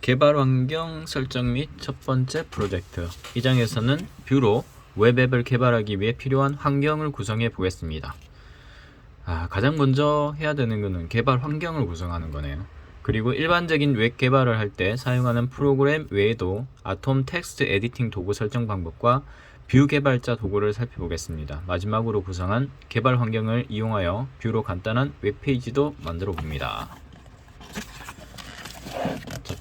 개발 환경 설정 및 첫 번째 프로젝트. 이 장에서는 뷰로 웹앱을 개발하기 위해 필요한 환경을 구성해 보겠습니다. 가장 먼저 해야 되는 것은 개발 환경을 구성하는 거네요. 그리고 일반적인 웹 개발을 할 때 사용하는 프로그램 외에도 아톰 텍스트 에디팅 도구 설정 방법과 뷰 개발자 도구를 살펴보겠습니다. 마지막으로 구성한 개발 환경을 이용하여 뷰로 간단한 웹페이지도 만들어 봅니다.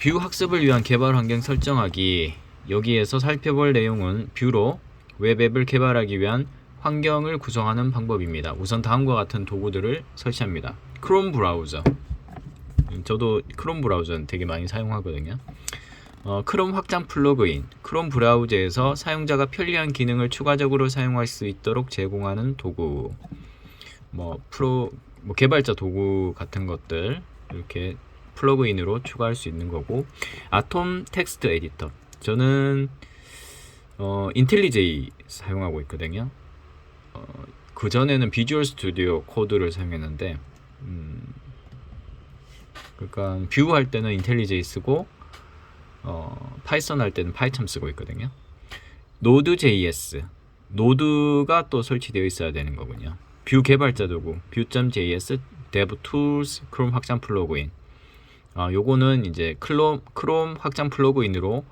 뷰 학습을 위한 개발 환경 설정하기. 여기에서 살펴볼 내용은 뷰로 웹앱을 개발하기 위한 환경을 구성하는 방법입니다. 우선 다음과 같은 도구들을 설치합니다. 크롬 브라우저. 저도 크롬 브라우저는 되게 많이 사용하거든요. 크롬 확장 플러그인. 크롬 브라우저에서 사용자가 편리한 기능을 추가적으로 사용할 수 있도록 제공하는 도구. 개발자 도구 같은 것들 이렇게 플러그인으로 추가할 수 있는 거고, 아톰 텍스트 에디터. 저는 인텔리제이 사용하고 있거든요. 그 전에는 비주얼 스튜디오 코드를 사용했는데, 그러니까 뷰 할 때는 인텔리제이 쓰고, 파이썬 할 때는 파이썬 쓰고 있거든요. 노드.js, 노드가 또 설치되어 있어야 되는 거군요. 뷰 개발자 도구, vue.js, devtools, 크롬 확장 플러그인. 요거는 이제 크롬 확장 플러그인으로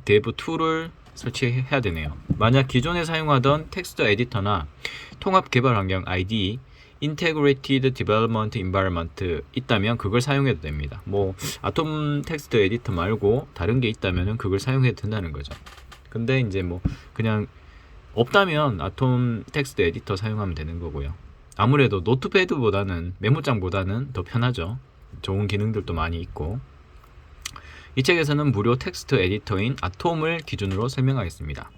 devtool을 설치해야 되네요. 만약 기존에 사용하던 텍스트 에디터나 통합 개발 환경 IDE, Integrated Development Environment 있다면 그걸 사용해도 됩니다. 아톰 텍스트 에디터 말고 다른 게 있다면 그걸 사용해도 된다는 거죠. 근데 이제 그냥 없다면 아톰 텍스트 에디터 사용하면 되는 거고요. 아무래도 노트패드보다는 메모장보다는 더 편하죠. 좋은 기능들도 많이 있고. 이 책에서는 무료 텍스트 에디터인 아톰을 기준으로 설명하겠습니다.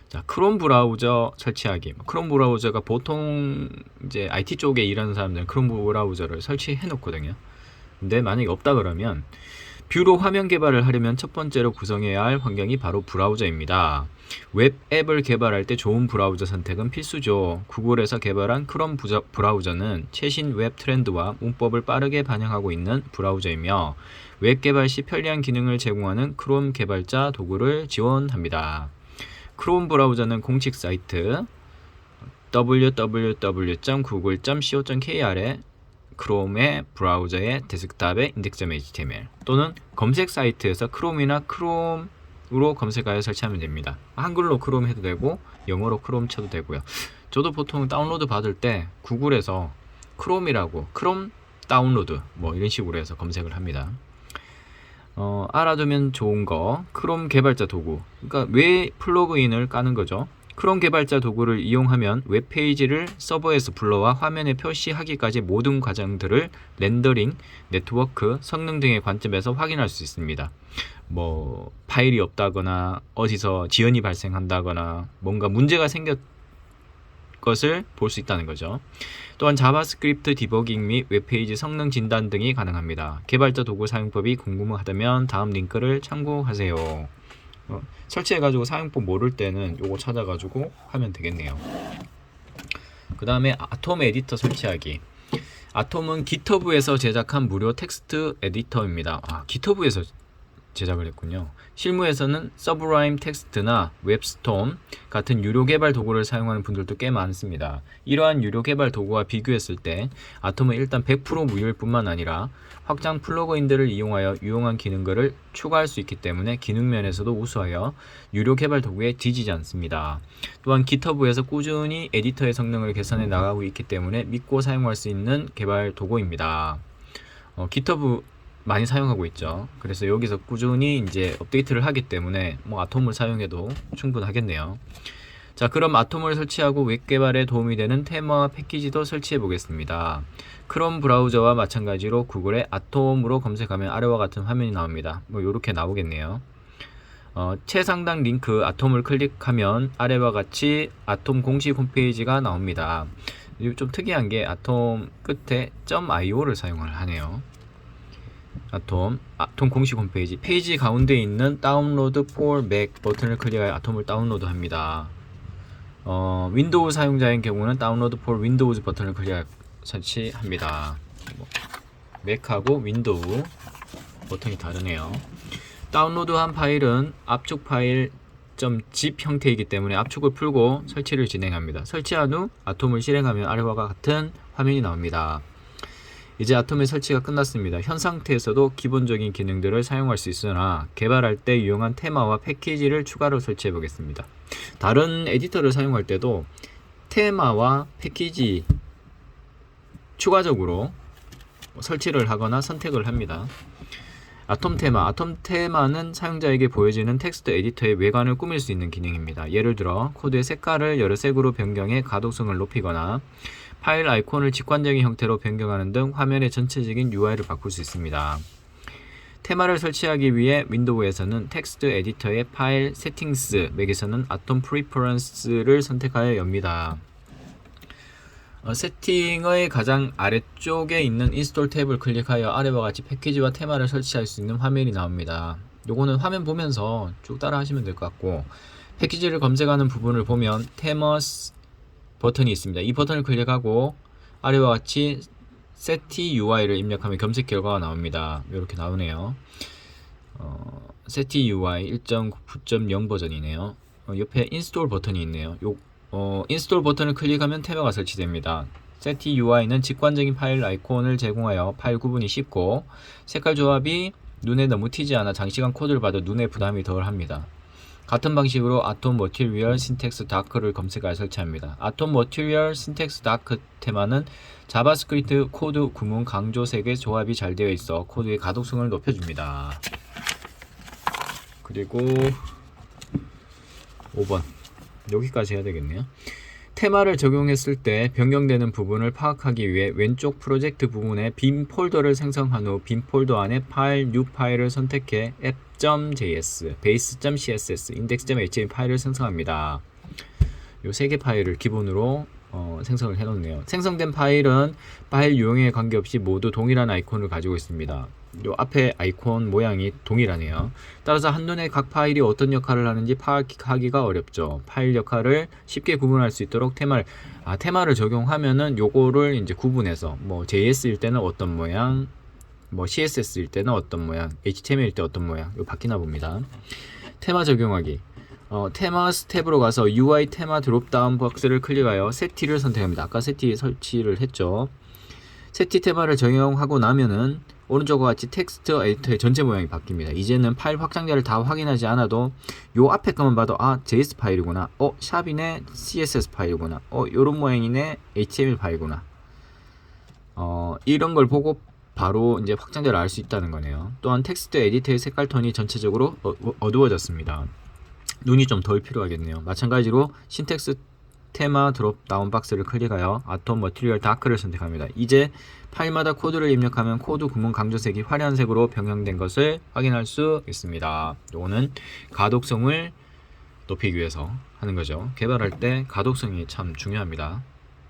자, 크롬 브라우저 설치하기. 크롬 브라우저가 보통 이제 IT 쪽에 일하는 사람들은 크롬 브라우저를 설치해 놓거든요. 근데 만약에 없다 그러면 뷰로 화면 개발을 하려면 첫 번째로 구성해야 할 환경이 바로 브라우저입니다. 웹 앱을 개발할 때 좋은 브라우저 선택은 필수죠. 구글에서 개발한 크롬 브라우저는 최신 웹 트렌드와 문법을 빠르게 반영하고 있는 브라우저이며 웹 개발 시 편리한 기능을 제공하는 크롬 개발자 도구를 지원합니다. 크롬 브라우저는 공식 사이트 www.google.co.kr에 크롬의 브라우저의 데스크탑의 index.html 또는 검색 사이트에서 크롬이나 크롬으로 검색하여 설치하면 됩니다. 한글로 크롬 해도 되고 영어로 크롬 쳐도 되고요. 저도 보통 다운로드 받을 때 구글에서 크롬이라고 크롬 다운로드 이런 식으로 해서 검색을 합니다. 알아두면 좋은 거, 크롬 개발자 도구. 그러니까 왜 플러그인을 까는 거죠? 크롬 개발자 도구를 이용하면 웹페이지를 서버에서 불러와 화면에 표시하기까지 모든 과정들을 렌더링, 네트워크, 성능 등의 관점에서 확인할 수 있습니다. 파일이 없다거나 어디서 지연이 발생한다거나 뭔가 문제가 생겼 것을 볼 수 있다는 거죠. 또한 자바스크립트 디버깅 및 웹페이지 성능 진단 등이 가능합니다. 개발자 도구 사용법이 궁금하다면 다음 링크를 참고하세요. 설치해가지고 사용법 모를 때는 요거 찾아가지고 하면 되겠네요. 그 다음에 아톰 에디터 설치하기. 아톰은 기터브에서 제작한 무료 텍스트 에디터입니다. 기터브에서 제작을 했군요. 실무에서는 서브라임 텍스트나 웹스톰 같은 유료 개발 도구를 사용하는 분들도 꽤 많습니다. 이러한 유료 개발 도구와 비교했을 때 아톰은 일단 100% 무료일 뿐만 아니라 확장 플러그인들을 이용하여 유용한 기능들을 추가할 수 있기 때문에 기능 면에서도 우수하여 유료 개발 도구에 뒤지지 않습니다. 또한 기터브에서 꾸준히 에디터의 성능을 개선해 나가고 있기 때문에 믿고 사용할 수 있는 개발 도구입니다. 기터브 많이 사용하고 있죠. 그래서 여기서 꾸준히 이제 업데이트를 하기 때문에 아톰을 사용해도 충분하겠네요. 자, 그럼 아톰을 설치하고 웹 개발에 도움이 되는 테마와 패키지도 설치해 보겠습니다. 크롬 브라우저와 마찬가지로 구글에 아톰으로 검색하면 아래와 같은 화면이 나옵니다. 이렇게 나오겠네요. 최상단 링크 아톰을 클릭하면 아래와 같이 아톰 공식 홈페이지가 나옵니다. 좀 특이한 게 아톰 끝에 .io를 사용을 하네요. 아톰 공식 홈페이지 페이지 가운데 있는 다운로드 for Mac 버튼을 클릭하여 아톰을 다운로드 합니다. 윈도우 사용자인 경우는 다운로드 for Windows 버튼을 클릭하여 설치합니다. 맥하고 윈도우 버튼이 다르네요. 다운로드한 파일은 압축 파일 .zip 형태이기 때문에 압축을 풀고 설치를 진행합니다. 설치한 후 아톰을 실행하면 아래와 같은 화면이 나옵니다. 이제 아톰의 설치가 끝났습니다. 현 상태에서도 기본적인 기능들을 사용할 수 있으나 개발할 때 유용한 테마와 패키지를 추가로 설치해 보겠습니다. 다른 에디터를 사용할 때도 테마와 패키지 추가적으로 설치를 하거나 선택을 합니다. 아톰 테마는 사용자에게 보여지는 텍스트 에디터의 외관을 꾸밀 수 있는 기능입니다. 예를 들어 코드의 색깔을 여러 색으로 변경해 가독성을 높이거나 파일 아이콘을 직관적인 형태로 변경하는 등 화면의 전체적인 UI를 바꿀 수 있습니다. 테마를 설치하기 위해 윈도우에서는 텍스트 에디터의 파일 세팅스, 맥에서는 아톰 프리퍼런스를 선택하여 엽니다. 세팅의 가장 아래쪽에 있는 인스톨 탭을 클릭하여 아래와 같이 패키지와 테마를 설치할 수 있는 화면이 나옵니다. 요거는 화면 보면서 쭉 따라 하시면 될 것 같고, 패키지를 검색하는 부분을 보면 테머스 버튼이 있습니다. 이 버튼을 클릭하고 아래와 같이 세티 UI를 입력하면 검색 결과가 나옵니다. 이렇게 나오네요. 세티 UI 1.9.0 버전이네요. 옆에 인스톨 버튼이 있네요. 인스톨 버튼을 클릭하면 테마가 설치됩니다. 세티 UI는 직관적인 파일 아이콘을 제공하여 파일 구분이 쉽고 색깔 조합이 눈에 너무 튀지 않아 장시간 코드를 봐도 눈에 부담이 덜합니다. 같은 방식으로 아톰 머티리얼 신텍스 다크를 검색하여 설치합니다. 아톰 머티리얼 신텍스 다크 테마는 자바스크립트 코드 구문 강조색의 조합이 잘 되어 있어 코드의 가독성을 높여줍니다. 그리고 5번 여기까지 해야 되겠네요. 테마를 적용했을 때 변경되는 부분을 파악하기 위해 왼쪽 프로젝트 부분에 빈 폴더를 생성한 후 빈 폴더 안에 파일, new 파일을 선택해 app.js, base.css, index.html 파일을 생성합니다. 이 3개 파일을 기본으로 생성을 해놓네요. 생성된 파일은 파일 유형에 관계없이 모두 동일한 아이콘을 가지고 있습니다. 요 앞에 아이콘 모양이 동일하네요. 따라서 한눈에 각 파일이 어떤 역할을 하는지 파악하기가 어렵죠. 파일 역할을 쉽게 구분할 수 있도록 테마를 적용하면은 요거를 이제 구분해서 뭐 JS일 때는 어떤 모양, 뭐 CSS일 때는 어떤 모양, HTML일 때 어떤 모양, 이거 바뀌나 봅니다. 테마 적용하기. 테마스 탭으로 가서 UI 테마 드롭다운 박스를 클릭하여 세티를 선택합니다. 아까 세티 설치를 했죠. 세티 테마를 적용하고 나면은 오른쪽과 같이 텍스트 에디터의 전체 모양이 바뀝니다. 이제는 파일 확장자를 다 확인하지 않아도 요 앞에 것만 봐도 JS 파일이구나, 샵이네 CSS 파일이구나, 요런 모양이네 HTML 파일이구나, 이런 걸 보고 바로 이제 확장자를 알 수 있다는 거네요. 또한 텍스트 에디터의 색깔 톤이 전체적으로 어두워졌습니다. 눈이 좀 덜 필요하겠네요. 마찬가지로 신텍스 테마 드롭 다운 박스를 클릭하여 아톰 머티리얼 다크를 선택합니다. 이제 파일마다 코드를 입력하면 코드 구문 강조색이 화려한 색으로 변경된 것을 확인할 수 있습니다. 이거는 가독성을 높이기 위해서 하는 거죠. 개발할 때 가독성이 참 중요합니다.